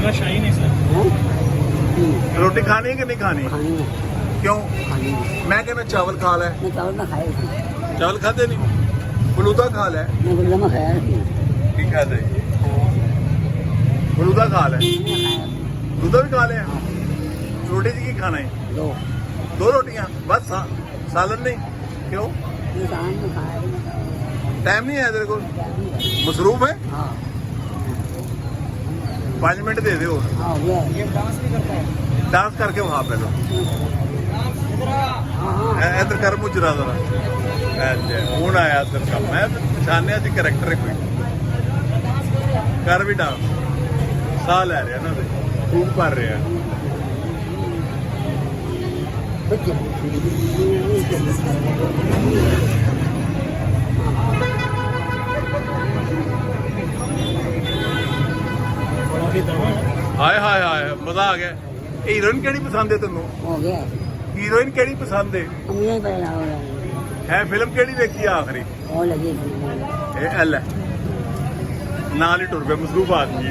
मेरा शाही नहीं सर। रोटी खानी है कि नहीं खानी? खानी है, क्यों? खानी है। मैं कहना चावल खा ले। मैं चावल ना खाया थी, चावल खाते नहीं, फलूदा खा ले। मैं गुल्ला में खाया थी, की खाते? फलूदा खा ले, फलूदा भी खा ले। रोटी की खाना है? दो दो रोटियां बस, सालन नहीं? क्यों? इंसान में खाया। टाइम नहीं है तेरे को? मसरूफ है? हाँ 5 मिनट दे दे। हाँ हो गया। ये डांस नहीं करता है। डांस करके वहां पहले इधर कर मुजरा जरा हूं आया इधर का मैं पछाने सी करैक्टर है कोई कर भी डांस साह लै रहा ना खूब कर रहा हाय हाय हाय मजा आ गया हीरोइन केड़ी पसंद है तेनों हो गया। हीरोइन केड़ी पसंद है मुझे पता हो रहा है फिल्म केड़ी देखी आखिरी वो लगी थी। ਇਹ ਐਲ ਹੈ ਨਾਲ ਹੀ ਟੁਰ ਪਿਆ ਮਸਰੂਫ ਆਦਮੀ